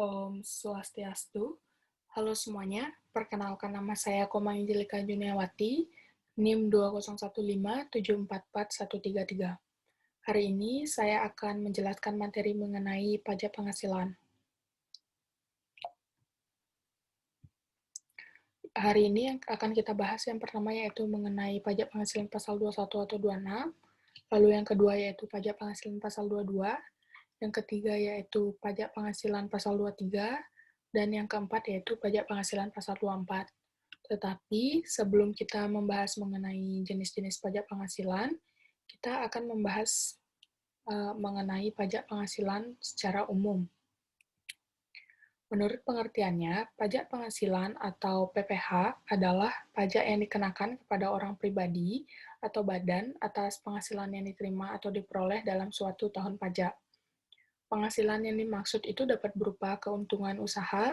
Om Swastiastu. Halo semuanya, perkenalkan nama saya Koma Angelika Juniawati, NIM 2015744133. Hari ini saya akan menjelaskan materi mengenai pajak penghasilan. Hari ini yang akan kita bahas yang pertama yaitu mengenai pajak penghasilan pasal 21 atau 26, lalu yang kedua yaitu pajak penghasilan pasal 22, yang ketiga yaitu pajak penghasilan pasal 23, dan yang keempat yaitu pajak penghasilan pasal 24. Tetapi sebelum kita membahas mengenai jenis-jenis pajak penghasilan, kita akan membahas mengenai pajak penghasilan secara umum. Menurut pengertiannya, pajak penghasilan atau PPH adalah pajak yang dikenakan kepada orang pribadi atau badan atas penghasilan yang diterima atau diperoleh dalam suatu tahun pajak. Penghasilan yang dimaksud itu dapat berupa keuntungan usaha,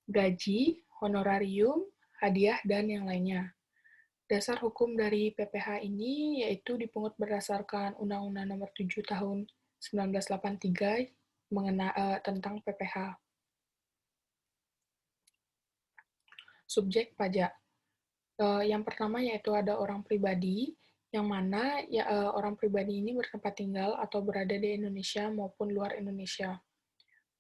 gaji, honorarium, hadiah, dan yang lainnya. Dasar hukum dari PPH ini yaitu dipungut berdasarkan Undang-Undang Nomor 7 Tahun 1983 tentang PPH. Subjek pajak. Yang pertama yaitu ada orang pribadi, yang mana orang pribadi ini bertempat tinggal atau berada di Indonesia maupun luar Indonesia.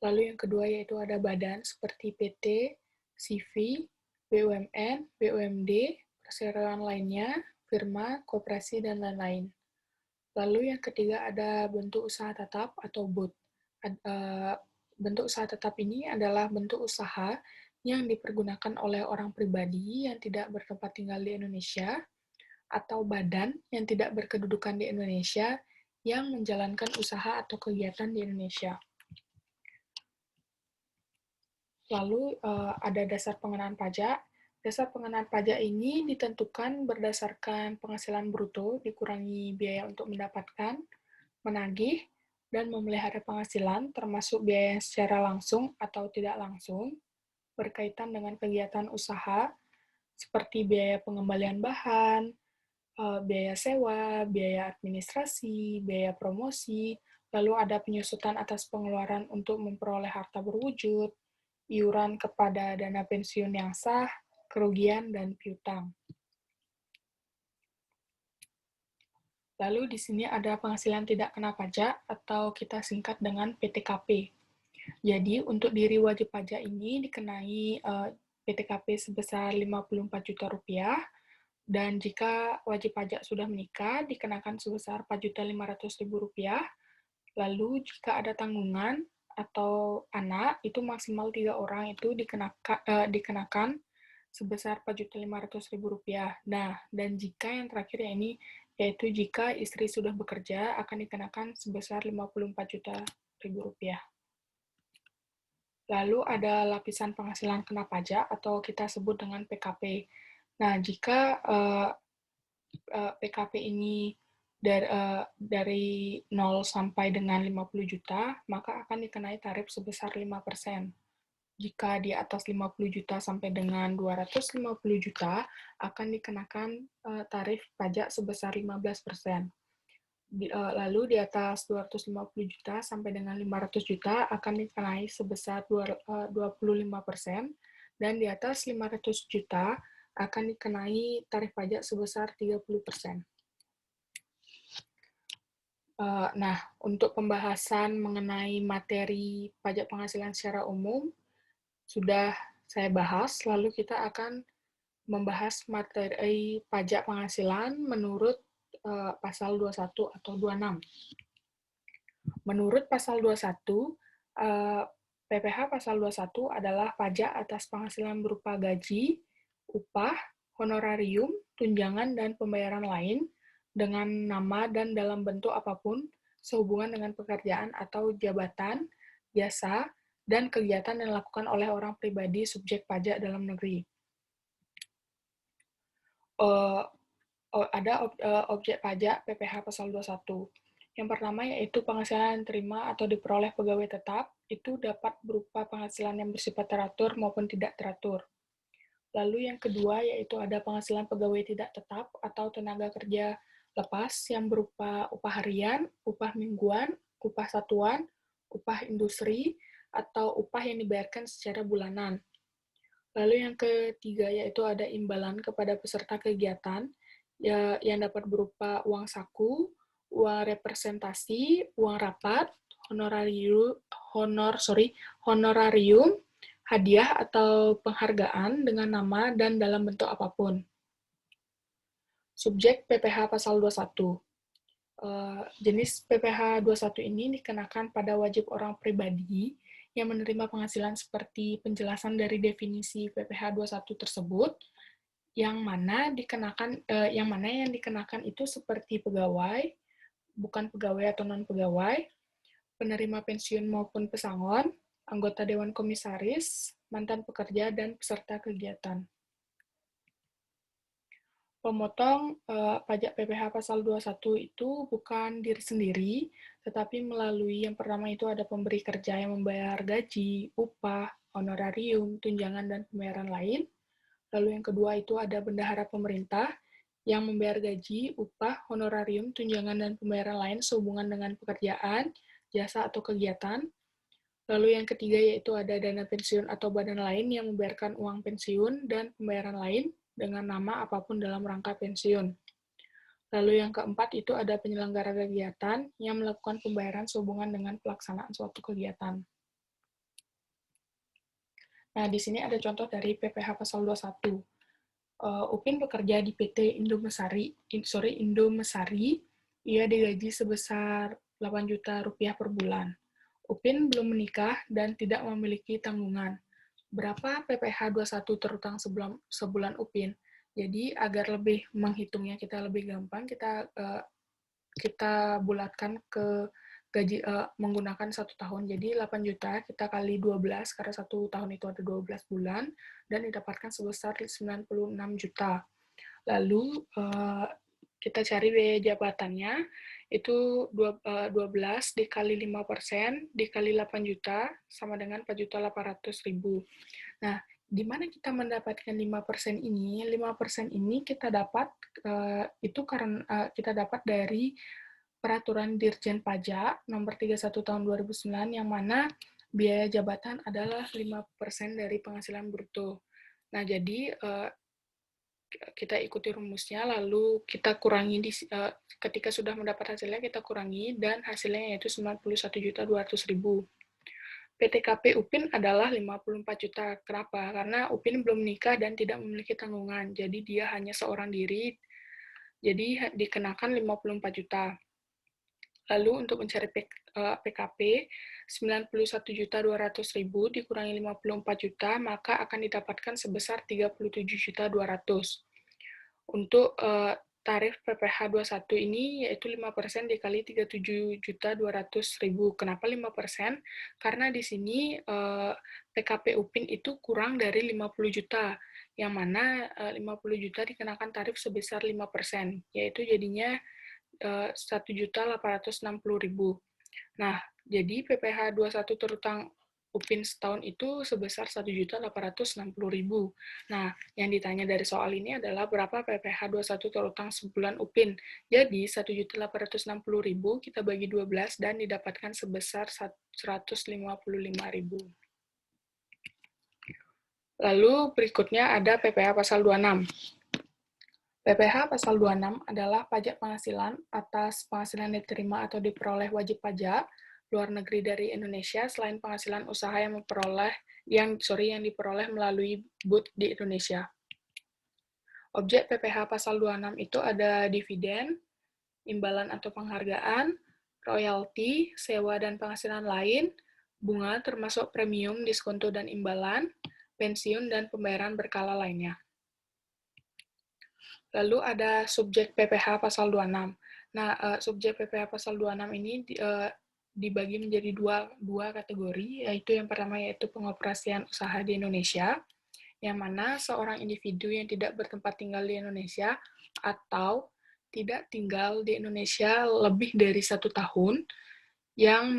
Lalu yang kedua yaitu ada badan seperti PT, CV, BUMN, BUMD, perseroan lainnya, firma, koperasi, dan lain-lain. Lalu yang ketiga ada bentuk usaha tetap atau BUT. Bentuk usaha tetap ini adalah bentuk usaha yang dipergunakan oleh orang pribadi yang tidak bertempat tinggal di Indonesia atau badan yang tidak berkedudukan di Indonesia yang menjalankan usaha atau kegiatan di Indonesia. Lalu ada dasar pengenaan pajak. Dasar pengenaan pajak ini ditentukan berdasarkan penghasilan bruto dikurangi biaya untuk mendapatkan, menagih, dan memelihara penghasilan termasuk biaya secara langsung atau tidak langsung berkaitan dengan kegiatan usaha seperti biaya pengembalian bahan, biaya sewa, biaya administrasi, biaya promosi, lalu ada penyusutan atas pengeluaran untuk memperoleh harta berwujud, iuran kepada dana pensiun yang sah, kerugian, dan piutang. Lalu di sini ada penghasilan tidak kena pajak atau kita singkat dengan PTKP. Jadi untuk diri wajib pajak ini dikenai PTKP sebesar 54 juta rupiah, dan jika wajib pajak sudah menikah dikenakan sebesar 4.500.000 rupiah. Lalu jika ada tanggungan atau anak itu maksimal 3 orang itu dikenakan sebesar 4.500.000 rupiah. Nah, dan jika yang terakhir ya ini yaitu jika istri sudah bekerja akan dikenakan sebesar 54 juta rupiah. Lalu ada lapisan penghasilan kena pajak atau kita sebut dengan PKP. Nah, jika PKP ini dari 0 sampai dengan 50 juta, maka akan dikenai tarif sebesar 5%. Jika di atas 50 juta sampai dengan 250 juta, akan dikenakan tarif pajak sebesar 15%. Lalu di atas 250 juta sampai dengan 500 juta akan dikenai sebesar 25%, dan di atas 500 juta akan dikenai tarif pajak sebesar 30%. Nah, untuk pembahasan mengenai materi pajak penghasilan secara umum, sudah saya bahas, lalu kita akan membahas materi pajak penghasilan menurut pasal 21 atau 26. Menurut pasal 21, PPH pasal 21 adalah pajak atas penghasilan berupa gaji, upah, honorarium, tunjangan, dan pembayaran lain dengan nama dan dalam bentuk apapun sehubungan dengan pekerjaan atau jabatan, jasa, dan kegiatan yang dilakukan oleh orang pribadi subjek pajak dalam negeri. Ada objek pajak PPH pasal 21. Yang pertama yaitu penghasilan yang diterima atau diperoleh pegawai tetap, itu dapat berupa penghasilan yang bersifat teratur maupun tidak teratur. Lalu yang kedua yaitu ada penghasilan pegawai tidak tetap atau tenaga kerja lepas yang berupa upah harian, upah mingguan, upah satuan, upah industri, atau upah yang dibayarkan secara bulanan. Lalu yang ketiga yaitu ada imbalan kepada peserta kegiatan yang dapat berupa uang saku, uang representasi, uang rapat, honorarium, hadiah atau penghargaan dengan nama dan dalam bentuk apapun. Subjek PPh pasal 21. Jenis PPh 21 ini dikenakan pada wajib orang pribadi yang menerima penghasilan seperti penjelasan dari definisi PPh 21 tersebut, yang mana yang dikenakan itu seperti pegawai, bukan pegawai atau non-pegawai, penerima pensiun maupun pesangon, anggota Dewan Komisaris, mantan pekerja, dan peserta kegiatan. Pemotong pajak PPh pasal 21 itu bukan diri sendiri, tetapi melalui yang pertama itu ada pemberi kerja yang membayar gaji, upah, honorarium, tunjangan, dan pembayaran lain. Lalu yang kedua itu ada bendahara pemerintah yang membayar gaji, upah, honorarium, tunjangan, dan pembayaran lain sehubungan dengan pekerjaan, jasa, atau kegiatan. Lalu yang ketiga yaitu ada dana pensiun atau badan lain yang membayarkan uang pensiun dan pembayaran lain dengan nama apapun dalam rangka pensiun. Lalu yang keempat itu ada penyelenggara kegiatan yang melakukan pembayaran sehubungan dengan pelaksanaan suatu kegiatan. Nah, di sini ada contoh dari PPh pasal 21. Upin bekerja di PT Indomesari, ia digaji sebesar 8 juta rupiah per bulan. Upin belum menikah dan tidak memiliki tanggungan. Berapa PPh 21 terutang sebulan Upin? Jadi agar lebih menghitungnya kita lebih gampang, kita bulatkan ke gaji menggunakan 1 tahun. Jadi 8 juta kita kali 12 karena 1 tahun itu ada 12 bulan dan didapatkan sebesar 96 juta. Lalu kita cari biaya jabatannya itu 12 dikali 5% dikali 8 juta sama dengan 4.800.000. Nah, di mana kita mendapatkan 5% ini? 5% ini kita dapat itu karena kita dapat dari Peraturan Dirjen Pajak Nomor 31 Tahun 2009 yang mana biaya jabatan adalah 5% dari penghasilan bruto. Nah, jadi kita ikuti rumusnya, lalu kita kurangi ketika sudah mendapat hasilnya, kita kurangi, dan hasilnya yaitu 91.200.000. PTKP Upin adalah 54 juta. Kenapa? Karena Upin belum menikah dan tidak memiliki tanggungan. Jadi dia hanya seorang diri, jadi dikenakan 54 juta. Lalu untuk mencari PKP, 91.200.000 dikurangi 54 juta, maka akan didapatkan sebesar 37.200. Untuk tarif PPh 21 ini yaitu 5% dikali 37.200.000. Kenapa 5%? Karena di sini PKP Upin itu kurang dari 50 juta, yang mana 50 juta dikenakan tarif sebesar 5%, yaitu jadinya 1.860.000. Nah, jadi PPh 21 terutang Upin setahun itu sebesar 1.860.000. Nah, yang ditanya dari soal ini adalah berapa PPh 21 terutang sebulan Upin. Jadi, 1.860.000 kita bagi 12 dan didapatkan sebesar 155.000. Lalu berikutnya ada PPh pasal 26. PPh pasal 26 adalah pajak penghasilan atas penghasilan diterima atau diperoleh wajib pajak luar negeri dari Indonesia selain penghasilan usaha yang diperoleh melalui BUT di Indonesia. Objek PPh pasal 26 itu ada dividen, imbalan atau penghargaan, royalti, sewa dan penghasilan lain, bunga termasuk premium, diskonto dan imbalan, pensiun dan pembayaran berkala lainnya. Lalu ada subjek PPh pasal 26. Nah, subjek PPh pasal 26 ini dibagi menjadi dua kategori, yaitu yang pertama yaitu pengoperasian usaha di Indonesia, yang mana seorang individu yang tidak bertempat tinggal di Indonesia atau tidak tinggal di Indonesia lebih dari 1 tahun yang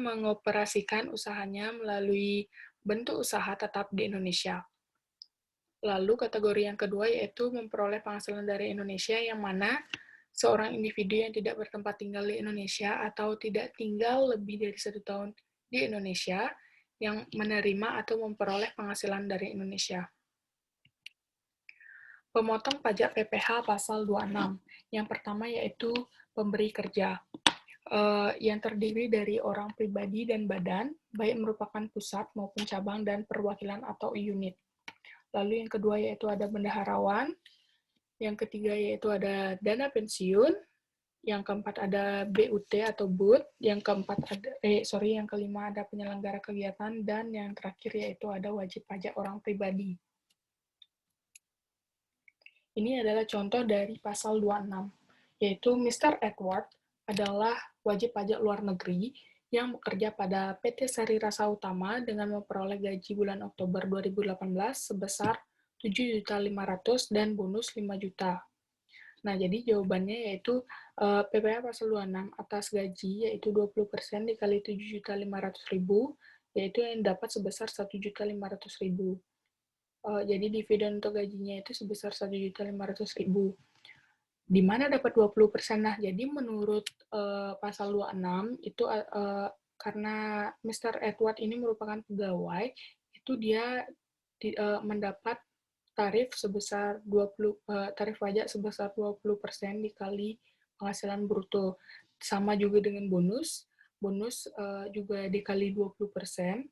mengoperasikan usahanya melalui bentuk usaha tetap di Indonesia. Lalu kategori yang kedua yaitu memperoleh penghasilan dari Indonesia, yang mana seorang individu yang tidak bertempat tinggal di Indonesia atau tidak tinggal lebih dari 1 tahun di Indonesia yang menerima atau memperoleh penghasilan dari Indonesia. Pemotong pajak PPh pasal 26. Yang pertama yaitu pemberi kerja, yang terdiri dari orang pribadi dan badan, baik merupakan pusat maupun cabang dan perwakilan atau unit. Lalu yang kedua yaitu ada bendaharawan, yang ketiga yaitu ada dana pensiun, yang keempat ada BUT atau BUT, yang kelima ada penyelenggara kegiatan, dan yang terakhir yaitu ada wajib pajak orang pribadi. Ini adalah contoh dari pasal 26, yaitu Mr. Edward adalah wajib pajak luar negeri yang bekerja pada PT Sari Rasa Utama dengan memperoleh gaji bulan Oktober 2018 sebesar 7.500.000 dan bonus 5 juta. Nah, jadi jawabannya yaitu PPh pasal 26 atas gaji yaitu 20% dikali 7.500.000, yaitu yang dapat sebesar 1.500.000. Jadi dividen untuk gajinya itu sebesar 1.500.000. Di mana dapat 20%? Nah, jadi menurut pasal 26 itu karena Mr. Edward ini merupakan pegawai, itu dia mendapat tarif sebesar 20 tarif pajak sebesar 20% dikali penghasilan bruto. Sama juga dengan bonus. Bonus juga dikali 20%.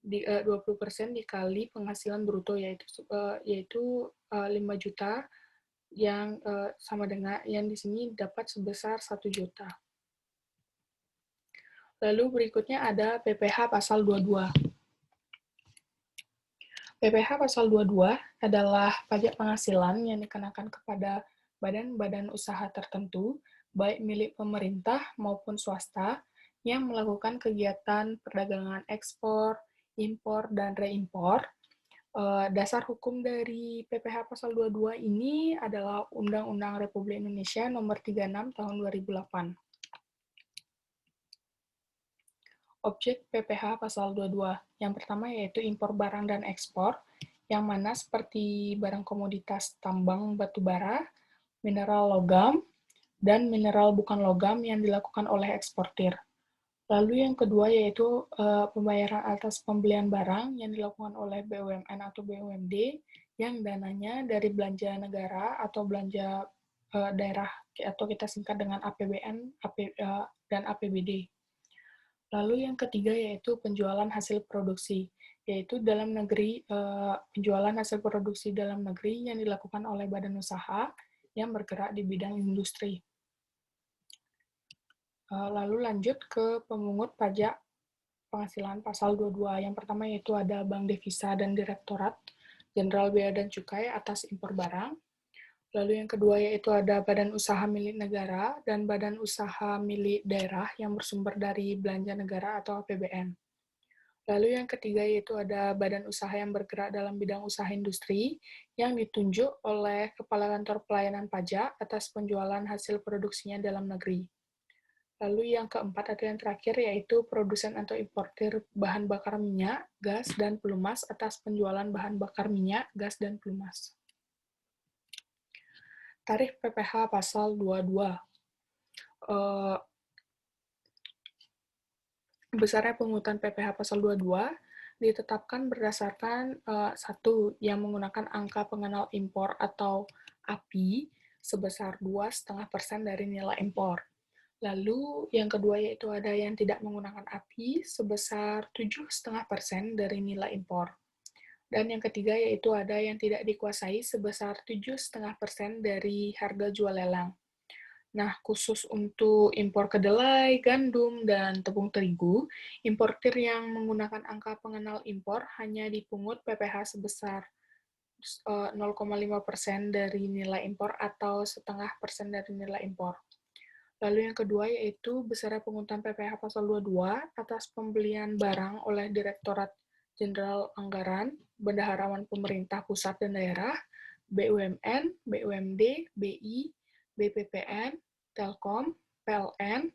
20% dikali penghasilan bruto yaitu 5 juta yang sama dengan yang di sini dapat sebesar 1 juta. Lalu berikutnya ada PPh pasal 22. PPh pasal 22 adalah pajak penghasilan yang dikenakan kepada badan-badan usaha tertentu, baik milik pemerintah maupun swasta, yang melakukan kegiatan perdagangan ekspor, impor, dan reimpor. Dasar hukum dari PPh pasal 22 ini adalah Undang-Undang Republik Indonesia Nomor 36 Tahun 2008. Objek PPh pasal 22. Yang pertama yaitu impor barang dan ekspor, yang mana seperti barang komoditas tambang batu bara, mineral logam, dan mineral bukan logam yang dilakukan oleh eksportir. Lalu yang kedua yaitu pembayaran atas pembelian barang yang dilakukan oleh BUMN atau BUMD yang dananya dari belanja negara atau belanja daerah atau kita singkat dengan APBN dan APBD. Lalu yang ketiga yaitu penjualan hasil produksi, yaitu dalam negeri penjualan hasil produksi dalam negeri yang dilakukan oleh badan usaha yang bergerak di bidang industri. Lalu lanjut ke pemungut pajak penghasilan pasal 22. Yang pertama yaitu ada Bank Devisa dan Direktorat Jenderal Bea dan Cukai atas impor barang. Lalu yang kedua yaitu ada badan usaha milik negara dan badan usaha milik daerah yang bersumber dari belanja negara atau APBN. Lalu yang ketiga yaitu ada badan usaha yang bergerak dalam bidang usaha industri yang ditunjuk oleh Kepala Kantor Pelayanan Pajak atas penjualan hasil produksinya dalam negeri. Lalu yang keempat atau yang terakhir yaitu produsen atau importir bahan bakar minyak, gas, dan pelumas atas penjualan bahan bakar minyak, gas, dan pelumas. Tarif PPh pasal 22. Besarnya pungutan PPh pasal 22 ditetapkan berdasarkan satu yang menggunakan angka pengenal impor atau API sebesar 2,5% dari nilai impor. Lalu yang kedua yaitu ada yang tidak menggunakan API sebesar 7,5% dari nilai impor. Dan yang ketiga yaitu ada yang tidak dikuasai sebesar 7,5% dari harga jual lelang. Nah, khusus untuk impor kedelai, gandum, dan tepung terigu, importir yang menggunakan angka pengenal impor hanya dipungut PPh sebesar 0,5% dari nilai impor atau 0,5% dari nilai impor. Lalu yang kedua yaitu besarnya pungutan PPh pasal 22 atas pembelian barang oleh Direktorat Jenderal Anggaran, Bendaharawan Pemerintah Pusat dan Daerah, BUMN, BUMD, BI, BPPN, Telkom, PLN,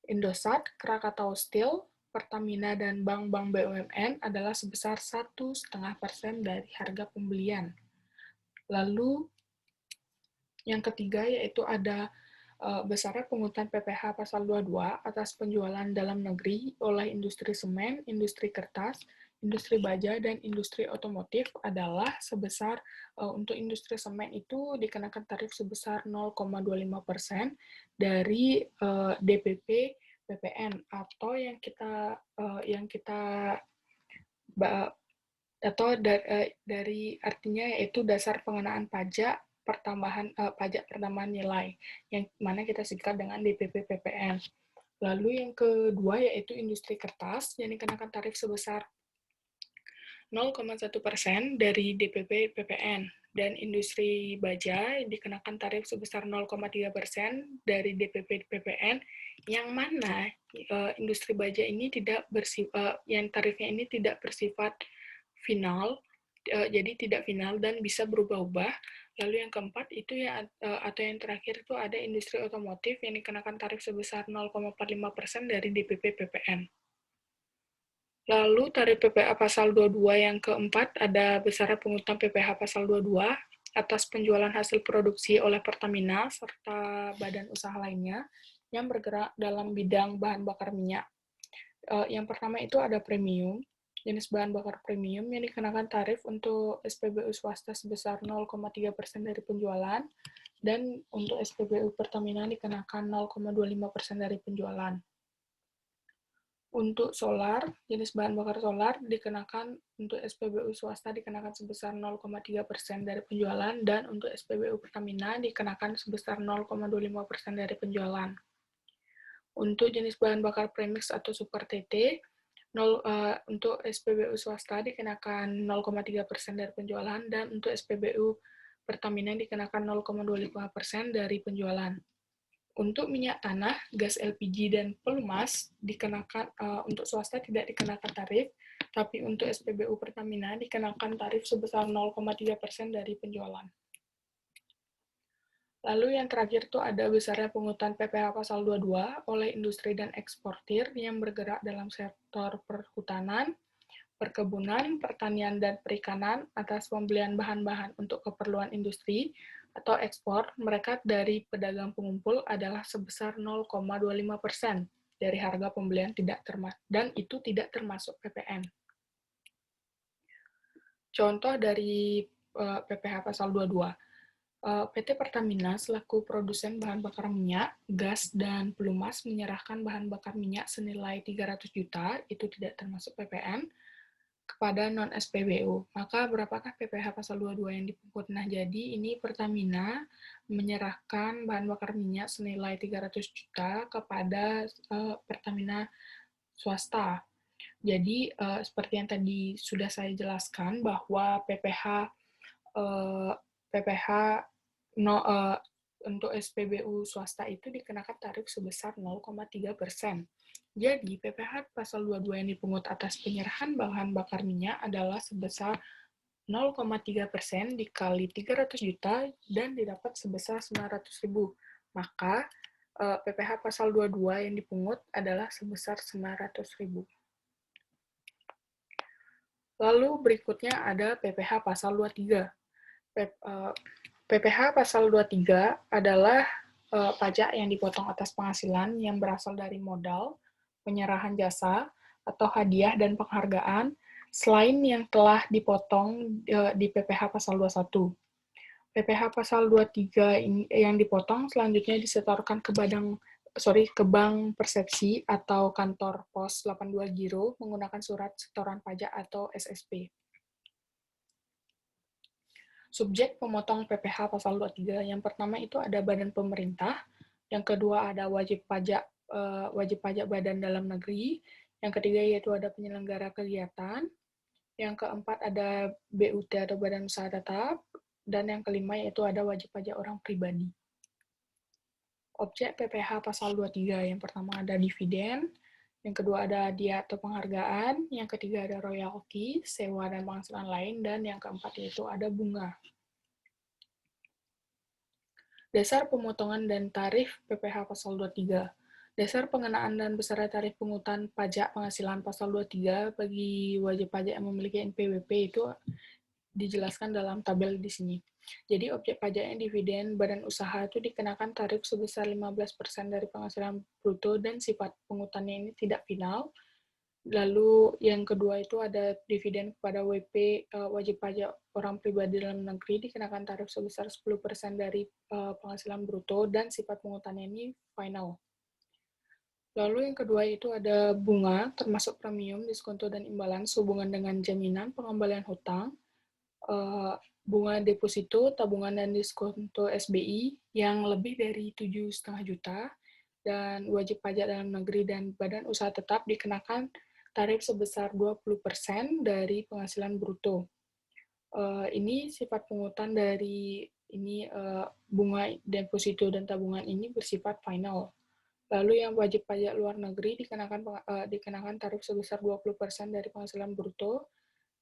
Indosat, Krakatau Steel, Pertamina, dan bank-bank BUMN adalah sebesar 1,5% dari harga pembelian. Lalu yang ketiga yaitu ada Besarnya pungutan PPh pasal 22 atas penjualan dalam negeri oleh industri semen, industri kertas, industri baja, dan industri otomotif adalah sebesar untuk industri semen itu dikenakan tarif sebesar 0,25% dari DPP PPN atau dari artinya yaitu dasar pengenaan pajak pertambahan nilai yang mana kita singkat dengan DPP PPN. Lalu yang kedua yaitu industri kertas yang dikenakan tarif sebesar 0,1% dari DPP PPN dan industri baja dikenakan tarif sebesar 0,3% dari DPP PPN yang mana industri baja ini yang tarifnya ini tidak bersifat final, jadi tidak final dan bisa berubah-ubah. Lalu yang keempat itu atau yang terakhir itu ada industri otomotif yang dikenakan tarif sebesar 0,45% dari DPP PPN. Lalu tarif PPh pasal 22 yang keempat ada besarnya pungutan PPh pasal 22 atas penjualan hasil produksi oleh Pertamina serta badan usaha lainnya yang bergerak dalam bidang bahan bakar minyak. Yang pertama itu ada premium, jenis bahan bakar premium yang dikenakan tarif untuk SPBU swasta sebesar 0,3% dari penjualan dan untuk SPBU Pertamina dikenakan 0,25% dari penjualan. Untuk solar, jenis bahan bakar solar dikenakan untuk SPBU swasta dikenakan sebesar 0,3% dari penjualan dan untuk SPBU Pertamina dikenakan sebesar 0,25% dari penjualan. Untuk jenis bahan bakar premix atau super TT, untuk SPBU swasta dikenakan 0,3% dari penjualan dan untuk SPBU Pertamina dikenakan 0,25% dari penjualan. Untuk minyak tanah, gas LPG, dan pelumas dikenakan untuk swasta tidak dikenakan tarif, tapi untuk SPBU Pertamina dikenakan tarif sebesar 0,3% dari penjualan. Lalu yang terakhir itu ada besarnya pungutan PPh pasal 22 oleh industri dan eksportir yang bergerak dalam sektor perhutanan, perkebunan, pertanian, dan perikanan atas pembelian bahan-bahan untuk keperluan industri atau ekspor mereka dari pedagang pengumpul adalah sebesar 0,25% dari harga pembelian dan itu tidak termasuk PPN. Contoh dari PPh pasal 22. PT Pertamina selaku produsen bahan bakar minyak, gas, dan pelumas menyerahkan bahan bakar minyak senilai 300 juta, itu tidak termasuk PPN, kepada non-SPBU. Maka berapakah PPh pasal 22 yang dipungut? Nah, jadi ini Pertamina menyerahkan bahan bakar minyak senilai 300 juta kepada Pertamina swasta. Jadi, seperti yang tadi sudah saya jelaskan bahwa PPh untuk SPBU swasta itu dikenakan tarif sebesar 0,3%. Jadi, PPh pasal 22 yang dipungut atas penyerahan bahan bakar minyak adalah sebesar 0,3% dikali 300 juta dan didapat sebesar 900.000. Maka, PPh pasal 22 yang dipungut adalah sebesar 900.000. Lalu berikutnya ada PPh pasal 23. PPh pasal 23 adalah pajak yang dipotong atas penghasilan yang berasal dari modal, penyerahan jasa, atau hadiah dan penghargaan, selain yang telah dipotong di PPh pasal 21. PPh pasal 23 yang dipotong selanjutnya disetorkan ke Bank Persepsi atau Kantor Pos 82 Giro menggunakan surat setoran pajak atau SSP. Subjek pemotong PPh pasal 23 yang pertama itu ada badan pemerintah, yang kedua ada wajib pajak badan dalam negeri, yang ketiga yaitu ada penyelenggara kegiatan, yang keempat ada BUT atau badan usaha tetap, dan yang kelima yaitu ada wajib pajak orang pribadi. Objek PPh pasal 23 yang pertama ada dividen, yang kedua ada hadiah atau penghargaan, yang ketiga ada royalti, sewa dan penghasilan lain, dan yang keempat yaitu ada bunga. Dasar pemotongan dan tarif PPh pasal 23. Dasar pengenaan dan besarnya tarif pungutan pajak penghasilan pasal 23 bagi wajib pajak yang memiliki NPWP itu dijelaskan dalam tabel di sini. Jadi objek pajaknya dividen badan usaha itu dikenakan tarif sebesar 15% dari penghasilan bruto dan sifat pungutannya ini tidak final. Lalu yang kedua itu ada dividen kepada WP, wajib pajak orang pribadi dalam negeri, dikenakan tarif sebesar 10% dari penghasilan bruto dan sifat pungutannya ini final. Lalu yang kedua itu ada bunga, termasuk premium, diskonto, dan imbalan sehubungan dengan jaminan pengembalian hutang, bunga deposito, tabungan, dan diskonto SBI yang lebih dari 7,5 juta, dan wajib pajak dalam negeri dan badan usaha tetap dikenakan tarif sebesar 20% dari penghasilan bruto. Ini sifat pungutan dari bunga deposito dan tabungan ini bersifat final. Lalu yang wajib pajak luar negeri dikenakan tarif sebesar 20% dari penghasilan bruto,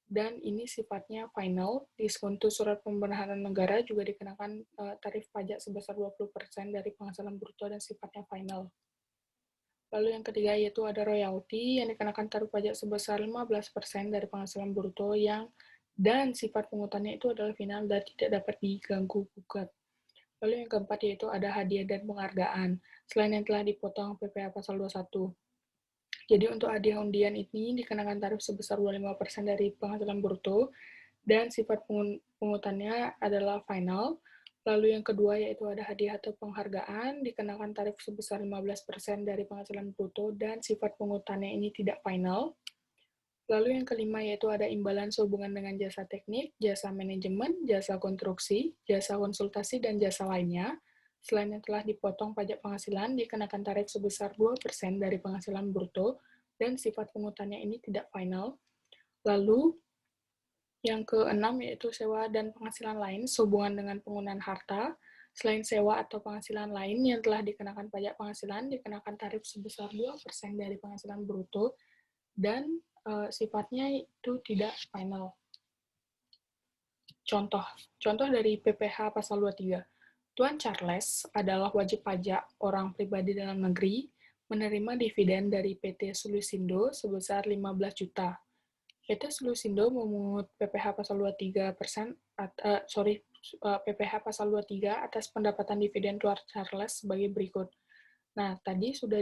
dan ini sifatnya final. Diskonto surat pembenaran negara juga dikenakan tarif pajak sebesar 20% dari penghasilan bruto dan sifatnya final. Lalu yang ketiga yaitu ada royalti yang dikenakan tarif pajak sebesar 15% dari penghasilan bruto dan sifat pungutannya itu adalah final dan tidak dapat diganggu gugat. Lalu yang keempat yaitu ada hadiah dan penghargaan, selain yang telah dipotong PPh pasal 21. Jadi untuk hadiah undian ini dikenakan tarif sebesar 25% dari penghasilan bruto, dan sifat pungutannya adalah final. Lalu yang kedua yaitu ada hadiah atau penghargaan, dikenakan tarif sebesar 15% dari penghasilan bruto, dan sifat pungutannya ini tidak final. Lalu yang kelima yaitu ada imbalan sehubungan dengan jasa teknik, jasa manajemen, jasa konstruksi, jasa konsultasi, dan jasa lainnya. Selain yang telah dipotong pajak penghasilan, dikenakan tarif sebesar 2% dari penghasilan bruto, dan sifat pungutannya ini tidak final. Lalu yang keenam yaitu sewa dan penghasilan lain sehubungan dengan penggunaan harta. Selain sewa atau penghasilan lain yang telah dikenakan pajak penghasilan, dikenakan tarif sebesar 2% dari penghasilan bruto, dan sifatnya itu tidak final. Contoh dari PPh pasal 23. Tuan Charles adalah wajib pajak orang pribadi dalam negeri menerima dividen dari PT Sulusindo sebesar 15 juta. PT Sulusindo memungut PPh pasal 23% PPh pasal 23 atas pendapatan dividen Tuan Charles sebagai berikut. Nah, tadi sudah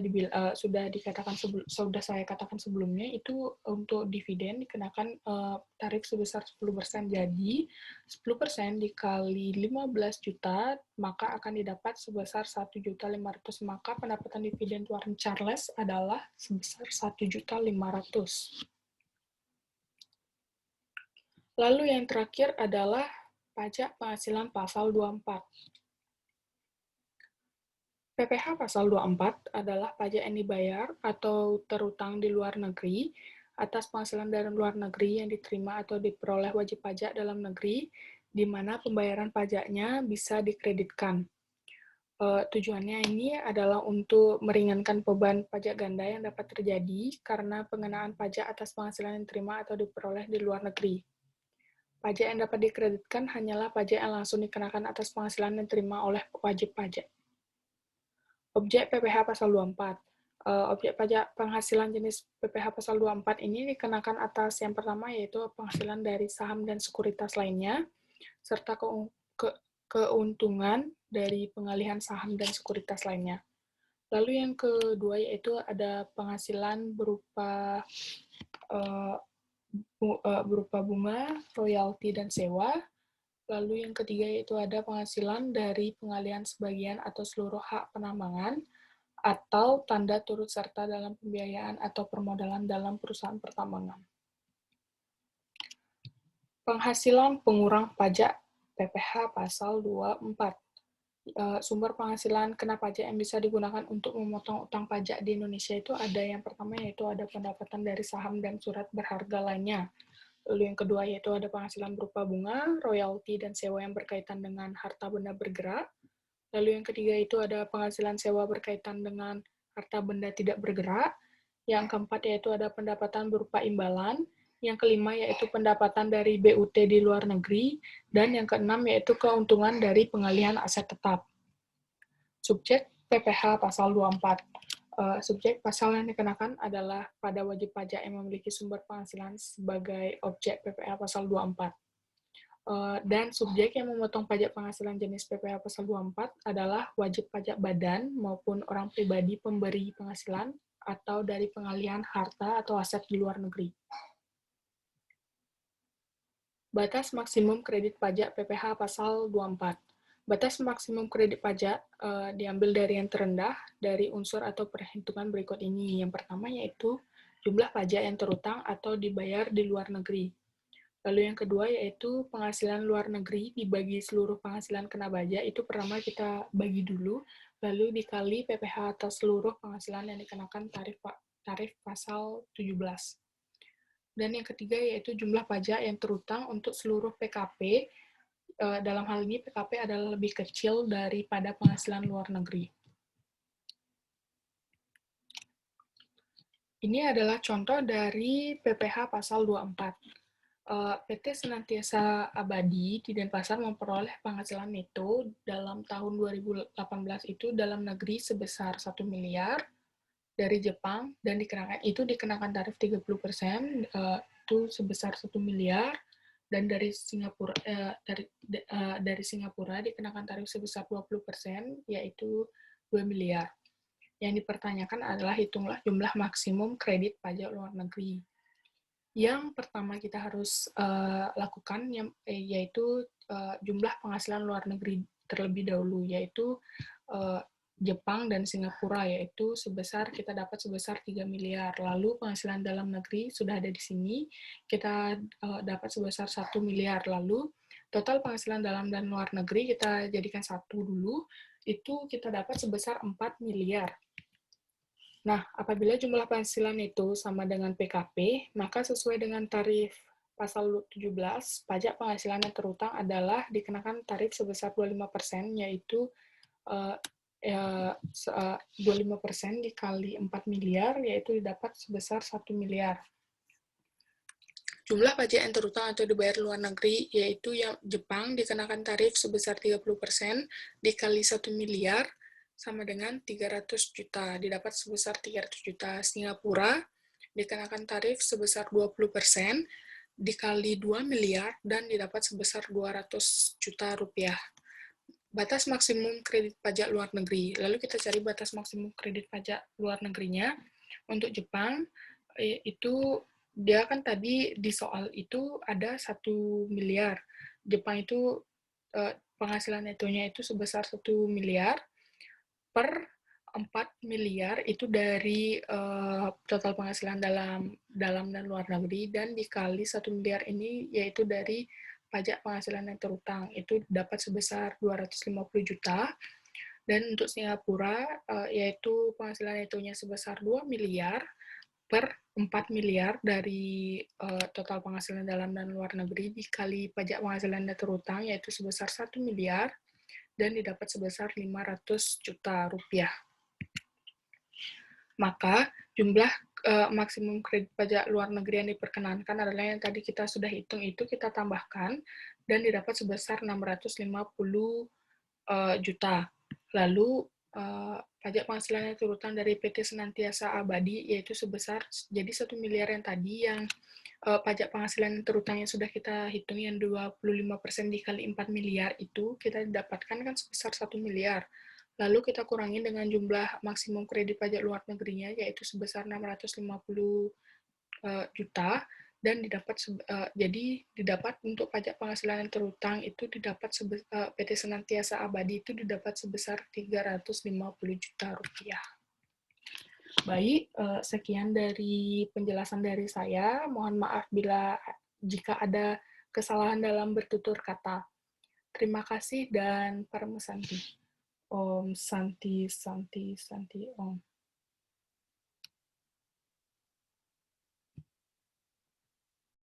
saya katakan sebelumnya, itu untuk dividen dikenakan tarif sebesar 10%. Jadi 10% dikali 15 juta, maka akan didapat sebesar 1.500.000. Maka pendapatan dividen Tuan Charles adalah sebesar 1.500.000. Lalu yang terakhir adalah pajak penghasilan pasal 24. PPh pasal 24 adalah pajak yang dibayar atau terutang di luar negeri atas penghasilan dari luar negeri yang diterima atau diperoleh wajib pajak dalam negeri, di mana pembayaran pajaknya bisa dikreditkan. Tujuannya ini adalah untuk meringankan beban pajak ganda yang dapat terjadi karena pengenaan pajak atas penghasilan yang diterima atau diperoleh di luar negeri. Pajak yang dapat dikreditkan hanyalah pajak yang langsung dikenakan atas penghasilan yang diterima oleh wajib pajak. Objek PPh pasal 24. Objek pajak penghasilan jenis PPh pasal 24 ini dikenakan atas yang pertama yaitu penghasilan dari saham dan sekuritas lainnya, serta keuntungan dari pengalihan saham dan sekuritas lainnya. Lalu yang kedua yaitu ada penghasilan berupa bunga, royalti, dan sewa. Lalu yang ketiga yaitu ada penghasilan dari pengalihan sebagian atau seluruh hak penambangan atau tanda turut serta dalam pembiayaan atau permodalan dalam perusahaan pertambangan. Penghasilan pengurang pajak PPh pasal 24. Sumber penghasilan kena pajak yang bisa digunakan untuk memotong utang pajak di Indonesia itu ada yang pertama yaitu ada pendapatan dari saham dan surat berharga lainnya. Lalu yang kedua yaitu ada penghasilan berupa bunga, royalti, dan sewa yang berkaitan dengan harta benda bergerak. Lalu yang ketiga itu ada penghasilan sewa berkaitan dengan harta benda tidak bergerak. Yang keempat yaitu ada pendapatan berupa imbalan. Yang kelima yaitu pendapatan dari BUT di luar negeri. Dan yang keenam yaitu keuntungan dari pengalihan aset tetap. Subjek PPh pasal 24. Subjek pasal yang dikenakan adalah pada wajib pajak yang memiliki sumber penghasilan sebagai objek PPh pasal 24. Dan subjek yang memotong pajak penghasilan jenis PPh pasal 24 adalah wajib pajak badan maupun orang pribadi pemberi penghasilan atau dari pengalihan harta atau aset di luar negeri. Batas maksimum kredit pajak PPh pasal 24. Batas maksimum kredit pajak diambil dari yang terendah dari unsur atau perhitungan berikut ini. Yang pertama yaitu jumlah pajak yang terutang atau dibayar di luar negeri. Lalu yang kedua yaitu penghasilan luar negeri dibagi seluruh penghasilan kena pajak, itu pertama kita bagi dulu, lalu dikali PPh atas seluruh penghasilan yang dikenakan tarif pasal 17. Dan yang ketiga yaitu jumlah pajak yang terutang untuk seluruh PKP, dalam hal ini PKP adalah lebih kecil daripada penghasilan luar negeri. Ini adalah contoh dari PPh pasal 24. PT Senantiasa Abadi di Denpasar memperoleh penghasilan neto dalam tahun 2018 itu dalam negeri sebesar 1 miliar dari Jepang dan dikenakan tarif 30%, itu sebesar 1 miliar, dan dari Singapura dikenakan tarif sebesar 20%, yaitu 2 miliar. Yang dipertanyakan adalah hitunglah jumlah maksimum kredit pajak luar negeri. Yang pertama kita harus lakukan yaitu jumlah penghasilan luar negeri terlebih dahulu, yaitu Jepang dan Singapura, yaitu kita dapat sebesar 3 miliar. Lalu penghasilan dalam negeri sudah ada di sini, kita dapat sebesar 1 miliar. Lalu total penghasilan dalam dan luar negeri kita jadikan satu dulu, itu kita dapat sebesar 4 miliar. Nah, apabila jumlah penghasilan itu sama dengan PKP, maka sesuai dengan tarif pasal 17, pajak penghasilan yang terutang adalah dikenakan tarif sebesar 25%, yaitu 25% dikali 4 miliar, yaitu didapat sebesar 1 miliar. Jumlah pajak yang terutang atau dibayar luar negeri, yaitu yang Jepang dikenakan tarif sebesar 30%, dikali 1 miliar, sama dengan 300 juta, didapat sebesar 300 juta. Singapura dikenakan tarif sebesar 20%, dikali 2 miliar, dan didapat sebesar 200 juta rupiah. Batas maksimum kredit pajak luar negeri. Lalu kita cari batas maksimum kredit pajak luar negerinya. Untuk Jepang, itu dia kan tadi di soal itu ada 1 miliar. Jepang itu penghasilan netonya itu sebesar 1 miliar, per 4 miliar itu dari total penghasilan dalam dan luar negeri, dan dikali 1 miliar ini yaitu dari pajak penghasilan yang terutang, itu dapat sebesar 250 juta. Dan untuk Singapura yaitu penghasilan netonya sebesar 2 miliar per 4 miliar dari total penghasilan dalam dan luar negeri dikali pajak penghasilan yang terutang yaitu sebesar 1 miliar, dan didapat sebesar 500 juta rupiah. Maka jumlah maksimum kredit pajak luar negeri yang diperkenankan adalah yang tadi kita sudah hitung, itu kita tambahkan, dan didapat sebesar 650 juta. Lalu pajak penghasilan yang terutang dari PT Senantiasa Abadi yaitu sebesar, jadi 1 miliar yang tadi, yang pajak penghasilan terutang yang sudah kita hitung yang 25% dikali 4 miliar itu kita dapatkan kan sebesar 1 miliar. Lalu kita kurangi dengan jumlah maksimum kredit pajak luar negerinya yaitu sebesar 650 juta, dan didapat untuk pajak penghasilan yang terutang itu didapat PT Senantiasa Abadi itu didapat sebesar 350 juta rupiah. Baik, sekian dari penjelasan dari saya. Mohon maaf jika ada kesalahan dalam bertutur kata. Terima kasih dan Parama Santi. Om Santi Santi Santi Om.